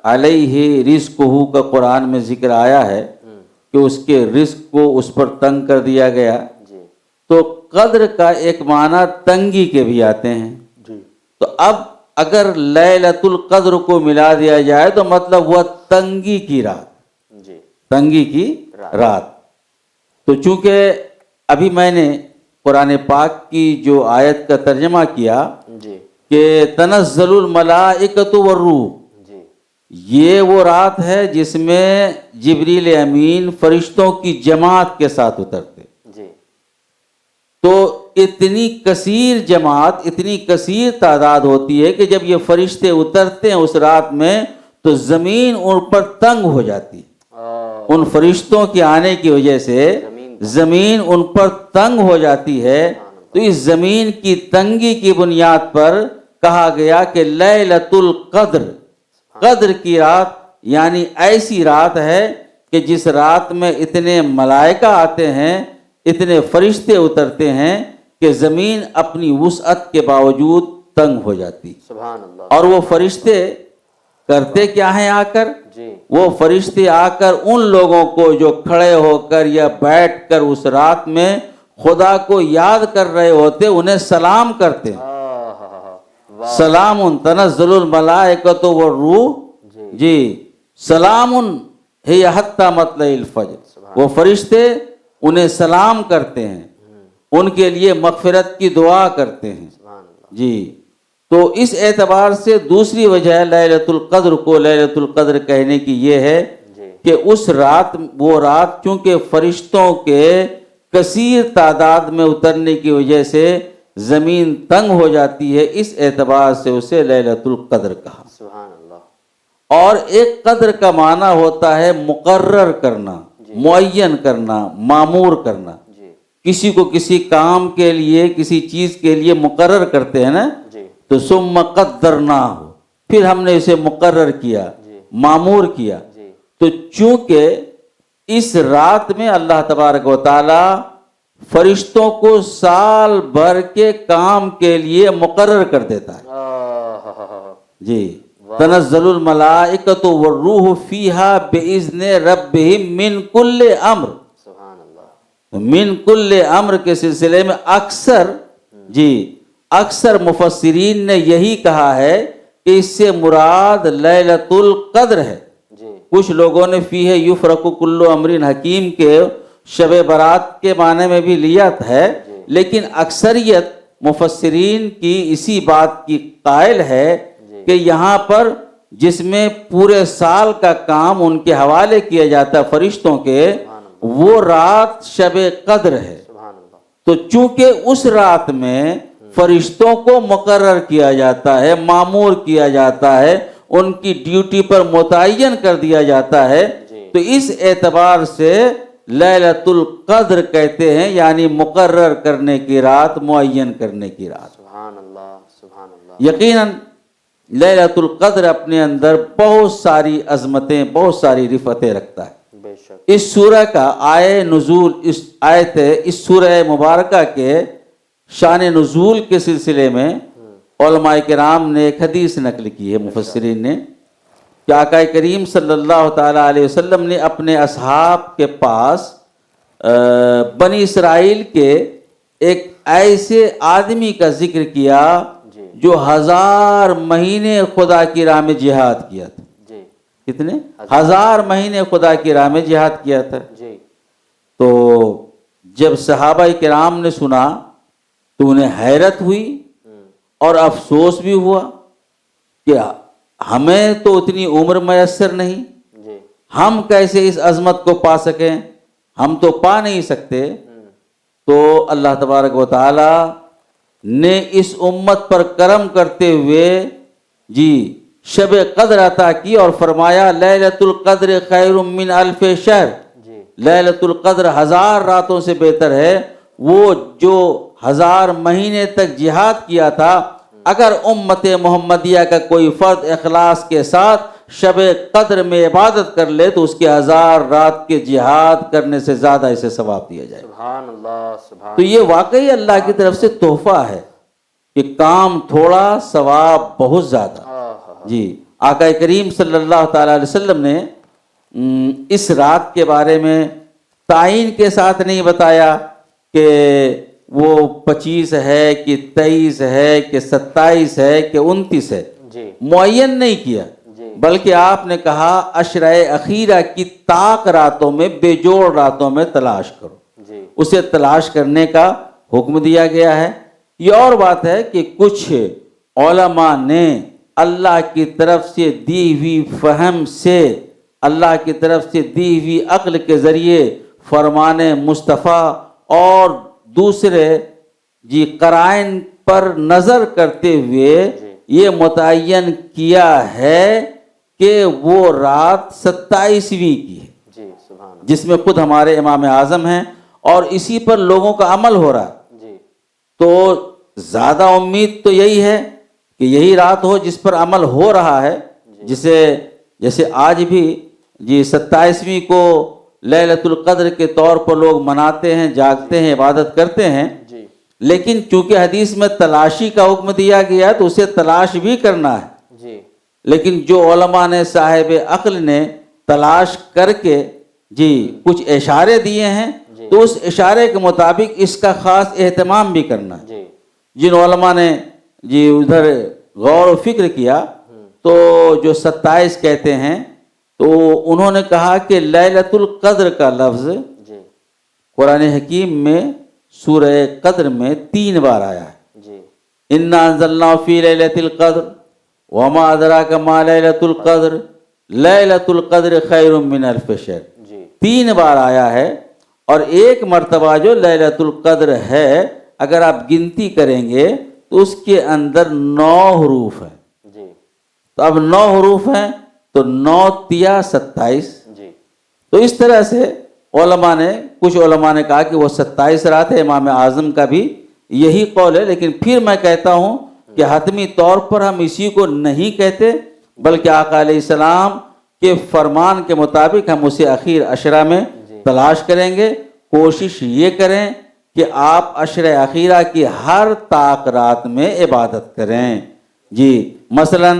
علیہ رزقہ کا قرآن میں ذکر آیا ہے کہ اس کے رزق کو اس پر تنگ کر دیا گیا. جی تو قدر کا ایک معنی تنگی کے بھی آتے ہیں. جی تو اب اگر لیلۃ القدر کو ملا دیا جائے تو مطلب ہوا تنگی کی رات. جی تنگی کی رات. تو چونکہ ابھی میں نے قرآن پاک کی جو آیت کا ترجمہ کیا جی کہ تنزل الملائکۃ والروح، جی یہ وہ رات ہے جس میں جبریل امین فرشتوں کی جماعت کے ساتھ اترتے. جی تو اتنی کثیر جماعت، اتنی کثیر تعداد ہوتی ہے کہ جب یہ فرشتے اترتے ہیں اس رات میں تو زمین ان پر تنگ ہو جاتی. ان فرشتوں کے آنے کی وجہ سے زمین ان پر تنگ ہو جاتی ہے. تو اس زمین کی تنگی کی بنیاد پر کہا گیا کہ لیلۃ القدر، قدر کی رات یعنی ایسی رات ہے کہ جس رات میں اتنے ملائکہ آتے ہیں، اتنے فرشتے اترتے ہیں کہ زمین اپنی وسعت کے باوجود تنگ ہو جاتی. سبحان اللہ. اور وہ فرشتے کرتے کیا ہیں آ کر؟ جی وہ فرشتے آ کر ان لوگوں کو جو کھڑے ہو کر یا بیٹھ کر اس رات میں خدا کو یاد کر رہے ہوتے انہیں سلام کرتے ہیں. سلام تنزل الملائکۃ والروح. جی سلام ہی حتی مطلع الفجر. وہ فرشتے انہیں سلام کرتے ہیں، ان کے لیے مغفرت کی دعا کرتے ہیں. جی تو اس اعتبار سے دوسری وجہ لیلۃ القدر کو لیلۃ القدر کہنے کی یہ ہے کہ اس رات، وہ رات چونکہ فرشتوں کے کثیر تعداد میں اترنے کی وجہ سے زمین تنگ ہو جاتی ہے، اس اعتبار سے اسے لیلۃ القدر کہا. سبحان اللہ. اور ایک قدر کا معنی ہوتا ہے مقرر کرنا، معین کرنا، معمور کرنا. کسی کو کسی کام کے لیے، کسی چیز کے لیے مقرر کرتے ہیں نا، تو ثم قدرناہ، پھر ہم نے اسے مقرر کیا، معمور کیا. تو چونکہ اس رات میں اللہ تبارک و تعالی فرشتوں کو سال بھر کے کام کے لیے مقرر کر دیتا ہے. جی تنزل الملائکۃ والروح فیہا باذن ربہم من کل امر. من کل امر کے سلسلے میں اکثر مفسرین نے یہی کہا ہے کہ اس سے مراد لیلۃ القدر ہے. کچھ لوگوں نے فیہ یفرق کل امر حکیم کے شب برات کے معنی میں بھی لیا ہے، لیکن اکثریت مفسرین کی اسی بات کی قائل ہے کہ یہاں پر جس میں پورے سال کا کام ان کے حوالے کیا جاتا ہے فرشتوں کے، وہ رات شب قدر ہے. تو چونکہ اس رات میں فرشتوں کو مقرر کیا جاتا ہے، معمور کیا جاتا ہے، ان کی ڈیوٹی پر متعین کر دیا جاتا ہے، تو اس اعتبار سے لیلۃ القدر کہتے ہیں، یعنی مقرر کرنے کی رات، معین کرنے کی رات. سبحان اللہ سبحان اللہ. یقیناً لیلۃ القدر اپنے اندر بہت ساری عظمتیں، بہت ساری رفتیں رکھتا ہے. بے شک. اس سورہ کا آئے نزول، اس سورہ مبارکہ کے شان نزول کے سلسلے میں علماء کرام نے ایک حدیث نقل کی ہے، مفسرین نے، کہ آقا کریم صلی اللہ تعالیٰ علیہ وسلم نے اپنے اصحاب کے پاس بنی اسرائیل کے ایک ایسے آدمی کا ذکر کیا جو 1000 مہینے خدا کی راہ میں جہاد کیا تھا. کتنے؟ 1000 مہینے خدا کی راہ میں جہاد کیا تھا. تو جب صحابہ کرام نے سنا تو انہیں حیرت ہوئی اور افسوس بھی ہوا کہ ہمیں تو اتنی عمر میسر نہیں، ہم کیسے اس عظمت کو پا سکیں، ہم تو پا نہیں سکتے. تو اللہ تبارک و تعالی نے اس امت پر کرم کرتے ہوئے شب قدر عطا کی اور فرمایا لیلۃ القدر خیر من الف شہر. لیلۃ القدر 1000 راتوں سے بہتر ہے. وہ جو 1000 مہینے تک جہاد کیا تھا، اگر امت محمدیہ کا کوئی فرد اخلاص کے ساتھ شب قدر میں عبادت کر لے تو اس کے 1000 رات کے جہاد کرنے سے زیادہ اسے ثواب دیا جائے. سبحان اللہ سبحان. تو یہ واقعی اللہ کی طرف سے تحفہ ہے کہ کام تھوڑا ثواب بہت زیادہ. جی آقا کریم صلی اللہ تعالیٰ علیہ وسلم نے اس رات کے بارے میں تعین کے ساتھ نہیں بتایا کہ وہ 25 ہے کہ 23 ہے کہ 27 ہے کہ 29 ہے. جی معین نہیں کیا بلکہ آپ نے کہا عشرہ اخیرہ کی طاق راتوں میں بے جوڑ راتوں میں تلاش کرو. جی اسے تلاش کرنے کا حکم دیا گیا ہے. یہ اور بات ہے کہ کچھ علماء نے اللہ کی طرف سے دی ہوئی فہم سے، اللہ کی طرف سے دی ہوئی عقل کے ذریعے فرمان مصطفیٰ اور دوسرے قرائن پر نظر کرتے ہوئے یہ متعین کیا ہے کہ وہ رات 27ویں کی ہے، جی سبحان. جس میں خود ہمارے امام اعظم ہیں اور اسی پر لوگوں کا عمل ہو رہا ہے. جی تو زیادہ امید تو یہی ہے کہ یہی رات ہو جس پر عمل ہو رہا ہے، جیسے آج بھی 27ویں کو لیلۃ القدر کے طور پر لوگ مناتے ہیں، جاگتے ہیں، عبادت کرتے ہیں. جی لیکن چونکہ حدیث میں تلاشی کا حکم دیا گیا ہے تو اسے تلاش بھی کرنا ہے. جی لیکن جو علماء نے صاحب عقل نے تلاش کر کے کچھ اشارے دیے ہیں تو اس اشارے کے مطابق اس کا خاص اہتمام بھی کرنا ہے. جی جن علماء نے ادھر غور و فکر کیا تو جو 27 کہتے ہیں تو انہوں نے کہا کہ لیلۃ القدر کا لفظ جی قرآن حکیم میں سورہ قدر میں 3 بار آیا ہے. جی انا انزلنا فی لیلۃ القدر وما ادراک ما لیلۃ القدر لیلۃ القدر خیر من الف شہر. جی 3 بار آیا ہے اور ایک مرتبہ جو لیلۃ القدر ہے اگر آپ گنتی کریں گے تو اس کے اندر 9 حروف ہیں. جی تو اب 9 حروف ہیں تو 9 تیا 27. جی تو اس طرح سے کچھ علماء نے کہا کہ وہ 27 رات ہے. امام اعظم کا بھی یہی قول ہے. لیکن پھر میں کہتا ہوں کہ حتمی طور پر ہم اسی کو نہیں کہتے بلکہ آقا علیہ السلام کے فرمان کے مطابق ہم اسے اخیر عشرہ میں تلاش کریں گے. کوشش یہ کریں کہ آپ عشرہ اخیرہ کی ہر طاق رات میں عبادت کریں. مثلا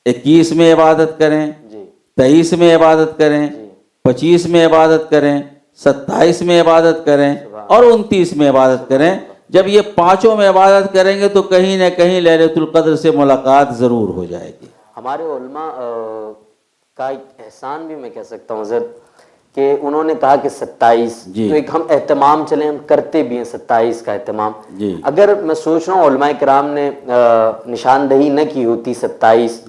21 میں عبادت کریں، 23 میں عبادت کریں، 25 میں عبادت کریں، 27 میں عبادت کریں اور 29 میں عبادت کریں. جب یہ 5 میں عبادت کریں گے تو کہیں نہ کہیں لیلۃ القدر سے ملاقات ضرور ہو جائے گی. ہمارے علماء کا ایک احسان بھی میں کہہ سکتا ہوں حضرت کہ انہوں نے کہا کہ 27 تو ایک ہم اہتمام چلیں، ہم کرتے بھی ہیں 27 کا اہتمام. اگر میں سوچ رہا ہوں علماء کرام نے نشاندہی نہ کی ہوتی 27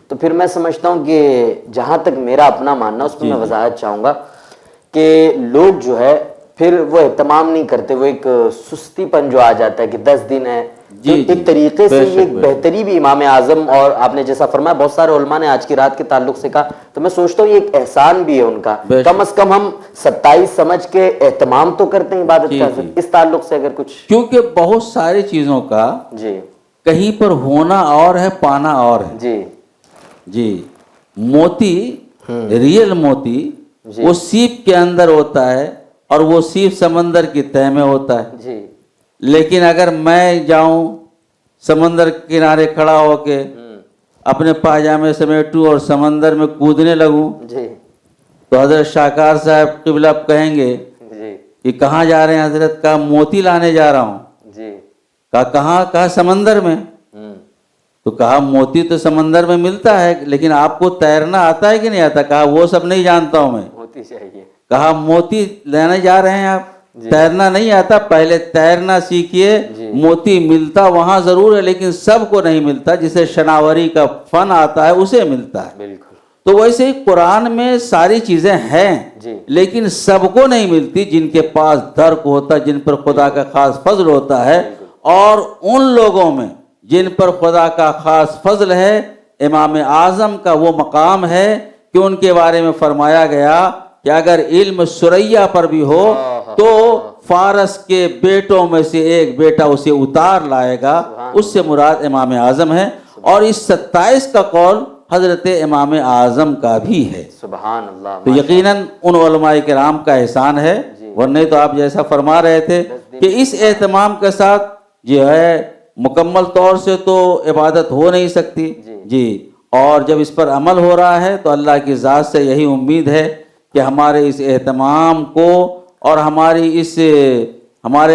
تو پھر میں سمجھتا ہوں کہ جہاں تک میرا اپنا ماننا اس پہ میں وضاحت چاہوں گا کہ لوگ جو ہے پھر وہ اہتمام نہیں کرتے، وہ ایک سستی پن جو آ جاتا ہے کہ 10 دن ہے. ایک طریقے سے یہ ایک بہتری بھی امام اعظم اور آپ نے جیسا فرمایا بہت سارے علماء نے آج کی رات کے تعلق سے کہا تو میں سوچتا ہوں یہ ایک احسان بھی ہے ان کا. کم از کم ہم 27 سمجھ کے اہتمام تو کرتے ہیں عبادت کا. اس تعلق سے اگر کچھ، کیونکہ بہت ساری چیزوں کا کہیں پر ہونا اور ہے، پانا اور ہے. موتی، ریئل موتی وہ سیپ کے اندر ہوتا ہے اور وہ سیپ سمندر کی تہ میں ہوتا ہے. لیکن اگر میں جاؤں سمندر کنارے کھڑا ہو کے اپنے پاجامے سمیٹوں اور سمندر میں کودنے لگوں تو حضرت شاکار صاحب قبلہ کہیں گے کہ کہاں جا رہے ہیں حضرت؟ کہا موتی لانے جا رہا ہوں. کہا کہاں؟ کہا سمندر میں. تو کہا موتی تو سمندر میں ملتا ہے لیکن آپ کو تیرنا آتا ہے کہ نہیں آتا؟ کہا وہ سب نہیں جانتا ہوں میں. موتی چاہیے. کہا موتی لینے جا رہے ہیں آپ، تیرنا نہیں آتا، پہلے تیرنا سیکھیے. موتی ملتا وہاں ضرور ہے لیکن سب کو نہیں ملتا. جسے شناوری کا فن آتا ہے اسے ملتا ہے. بالکل. تو ویسے ہی قرآن میں ساری چیزیں ہیں لیکن سب کو نہیں ملتی. جن کے پاس درک ہوتا ہے، جن پر خدا کا خاص فضل ہوتا ہے، اور ان لوگوں میں جن پر خدا کا خاص فضل ہے امام اعظم کا وہ مقام ہے کہ ان کے بارے میں فرمایا گیا کہ اگر علم سریا پر بھی ہو تو فارس کے بیٹوں میں سے ایک بیٹا اسے اتار لائے گا. اس سے مراد امام اعظم ہے. اور اس 27 کا قول حضرت امام اعظم کا بھی ہے۔ سبحان اللہ۔ تو یقیناً ان علماء کرام کا احسان ہے، ورنہ تو آپ جیسا فرما رہے تھے کہ اس اہتمام کے ساتھ جو ہے مکمل طور سے تو عبادت ہو نہیں سکتی جی، اور جب اس پر عمل ہو رہا ہے تو اللہ کی ذات سے یہی امید ہے کہ ہمارے اس اہتمام کو اور ہمارے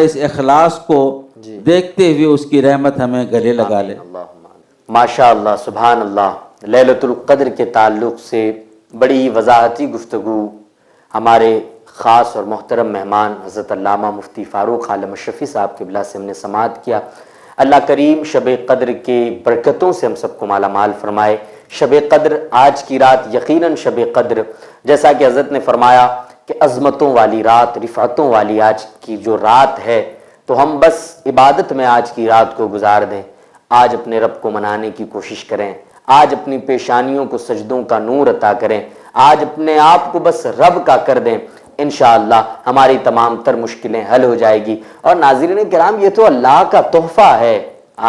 اس اخلاص کو دیکھتے ہوئے اس کی رحمت ہمیں گلے لگا لے۔ ماشاء اللہ، سبحان اللہ۔ لیلۃ القدر کے تعلق سے بڑی وضاحتی گفتگو ہمارے خاص اور محترم مہمان حضرت علامہ مفتی فاروق عالم اشرفی صاحب قبلہ سے ہم نے سماعت کیا۔ اللہ کریم شب قدر کے برکتوں سے ہم سب کو مالا مال فرمائے۔ شب قدر آج کی رات یقیناً شب قدر جیسا کہ حضرت نے فرمایا کہ عظمتوں والی رات، رفعتوں والی آج کی جو رات ہے، تو ہم بس عبادت میں آج کی رات کو گزار دیں۔ آج اپنے رب کو منانے کی کوشش کریں، آج اپنی پیشانیوں کو سجدوں کا نور عطا کریں، آج اپنے آپ کو بس رب کا کر دیں، انشاءاللہ ہماری تمام تر مشکلیں حل ہو جائے گی۔ اور ناظرین کرام، یہ تو اللہ کا تحفہ ہے،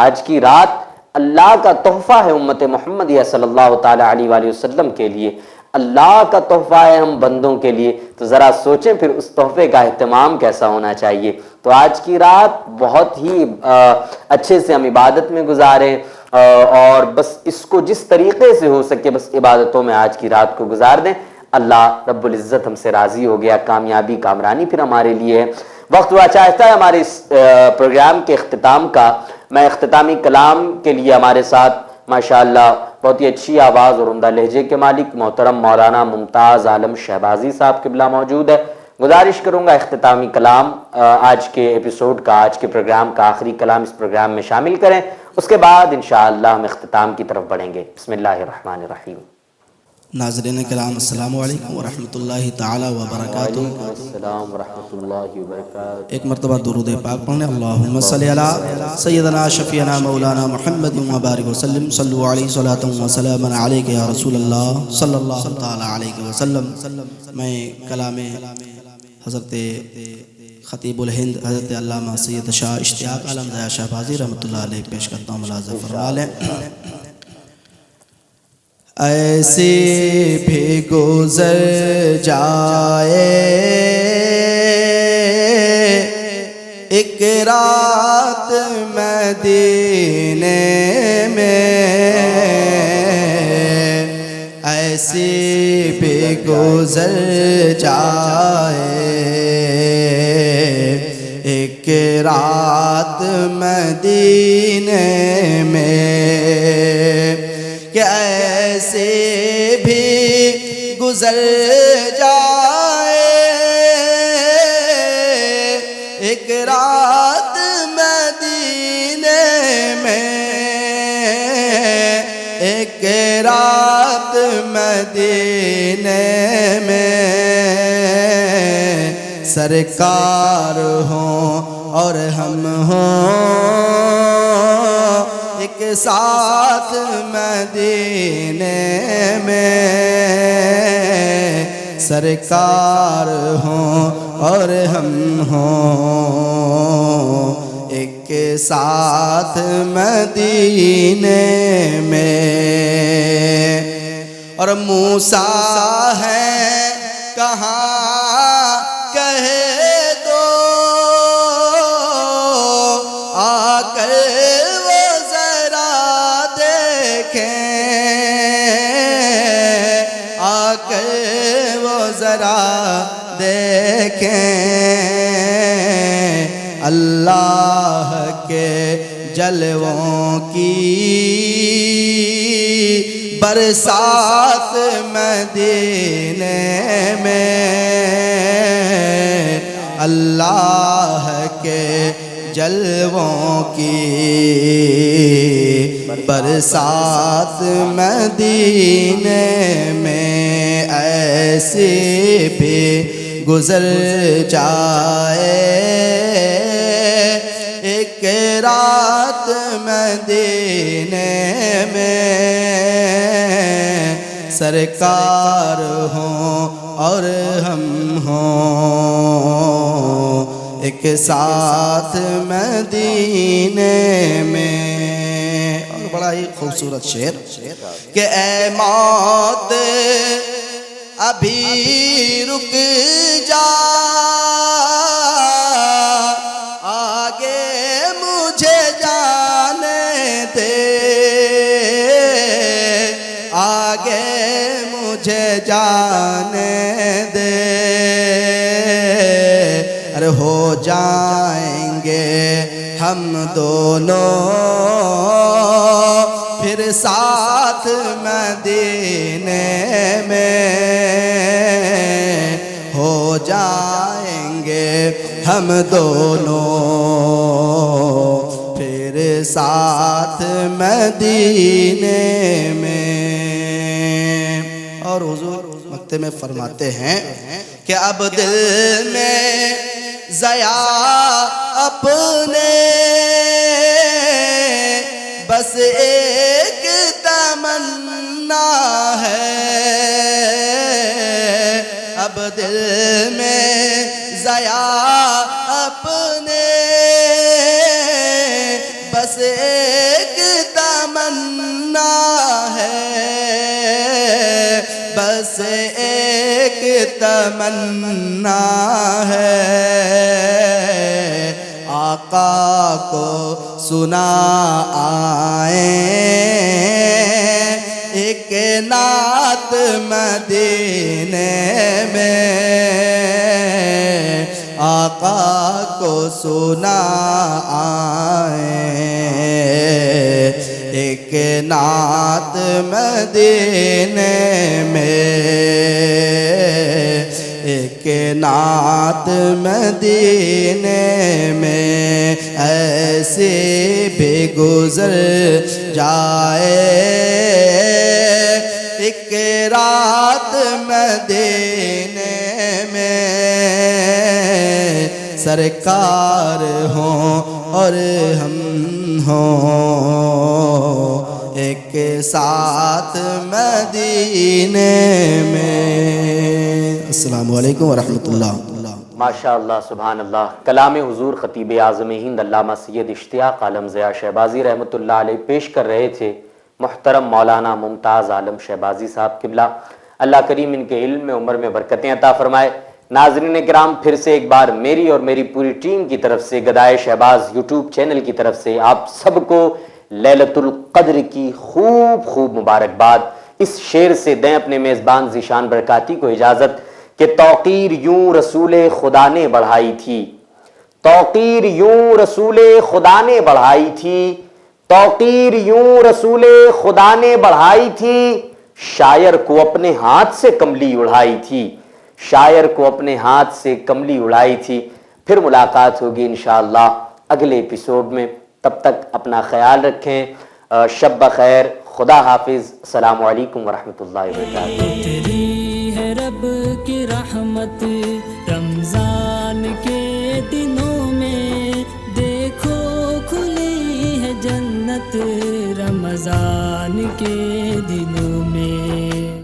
آج کی رات اللہ کا تحفہ ہے امت محمدیہ صلی اللہ تعالی علیہ وآلہ وسلم کے لیے، اللہ کا تحفہ ہے ہم بندوں کے لیے۔ تو ذرا سوچیں پھر اس تحفے کا اہتمام کیسا ہونا چاہیے۔ تو آج کی رات بہت ہی اچھے سے ہم عبادت میں گزاریں، اور بس اس کو جس طریقے سے ہو سکے بس عبادتوں میں آج کی رات کو گزار دیں۔ اللہ رب العزت ہم سے راضی ہو گیا، کامیابی کامرانی پھر ہمارے لیے ہے۔ وقت ہوا چاہتا ہے ہمارے اس پروگرام کے اختتام کا۔ میں اختتامی کلام کے لیے ہمارے ساتھ ماشاءاللہ بہت ہی اچھی آواز اور عمدہ لہجے کے مالک محترم مولانا ممتاز عالم شہبازی صاحب قبلہ موجود ہے۔ گزارش کروں گا اختتامی کلام آج کے ایپیسوڈ کا، آج کے پروگرام کا آخری کلام اس پروگرام میں شامل کریں، اس کے بعد انشاءاللہ ہم اختتام کی طرف بڑھیں گے۔ بسم اللہ الرحمن الرحیم۔ ناظرین کرام السلام علیکم ورحمۃ اللہ تعالی وبرکاتہ۔ السلام ورحمۃ اللہ وبرکاتہ۔ ایک مرتبہ درود پاک پڑھنے، اللہم صلی علی سیدنا شفیعنا مولانا محمد وبارک وسلم، صلو علیہ صلاۃ و سلام علیک یا رسول اللہ صلی اللہ تعالی علیہ وسلم۔ میں کلام حضرت خطیب الہند حضرت علامہ سید شاہ اشتیاق عالم ضیاء شہبازی رحمۃ اللہ علیہ پیش کرتا ہوں، ملاحظہ فرما لیں۔ ایسے بھی گزر جائے ایک رات مدینے میں، ایسے بھی گزر جائے ایک رات مدینے میں، کہ ایسے بھی گزر جائے ایک رات مدینے میں، ایک رات مدینے میں، سرکار ہوں اور ہم ہوں ایک ساتھ مدینے میں، سرکار ہوں اور ہم ہوں ایک ساتھ مدینے میں۔ اور موسیٰ ہے کہاں کہے دو آ کر دیکھیں اللہ کے جلووں کی برسات مدینے میں، اللہ کے جلووں کی برسات مدینے میں، ایسے بھی گزر جائے ایک رات مدینے میں، سرکار ہوں اور ہم ہوں ایک ساتھ مدینے میں۔ اور بڑا ہی خوبصورت شعر کہ اے موت ابھی رک جا، آگے مجھے جانے دے، آگے مجھے جانے دے، ارے ہو جائیں گے ہم دونوں پھر ساتھ مدینے میں، ہو جائیں گے ہم دونوں پھر ساتھ مدینے میں۔ اور حضور مکتے میں فرماتے ہیں کہ اب دل میں ضیا اپنے بس ایک تمنا ہے، اب دل میں ضیا اپنے بس ایک تمنا ہے، بس ایک تمنا ہے، آقا کو سنا آئیں ایک نعت مدینے میں، آقا کو سنا آئیں ایک نعت مدینے میں، ایک نعت مدینے میں، ایسے بھی گزر جائے ایک رات مدینے میں، سرکار ہوں اور ہم ہوں ایک ساتھ مدینے میں۔ السلام علیکم ورحمۃ اللہ۔ ماشاءاللہ، سبحان اللہ۔ کلام حضور خطیب اعظم ہند علامہ سید اشتیاق عالم ضیاء شہبازی رحمۃ اللہ علیہ پیش کر رہے تھے محترم مولانا ممتاز عالم شہبازی صاحب قبلہ، اللہ کریم ان کے علم میں عمر میں برکتیں عطا فرمائے۔ ناظرین کرام، پھر سے ایک بار میری اور میری پوری ٹیم کی طرف سے، گدائے شہباز یوٹیوب چینل کی طرف سے آپ سب کو لیلۃ القدر کی خوب خوب مبارکباد۔ اس شعر سے دیں اپنے میزبان ذیشان برکاتی کو اجازت کہ توقیر یوں رسول خدا نے بڑھائی تھی، توقیر یوں رسول خدا نے بڑھائی تھی، توقیر یوں رسول خدا نے بڑھائی تھی، شاعر کو اپنے ہاتھ سے کملی اڑائی تھی، شاعر کو اپنے ہاتھ سے کملی اڑائی تھی۔ پھر ملاقات ہوگی انشاءاللہ اگلے ایپیسوڈ میں، تب تک اپنا خیال رکھیں، شب بخیر، خدا حافظ، السلام علیکم ورحمۃ اللہ وبرکاتہ۔ اتری ہے رب کی رحمت رمضان کے دنوں میں، دیکھو کھلی ہے جنت رمضان کے دنوں میں۔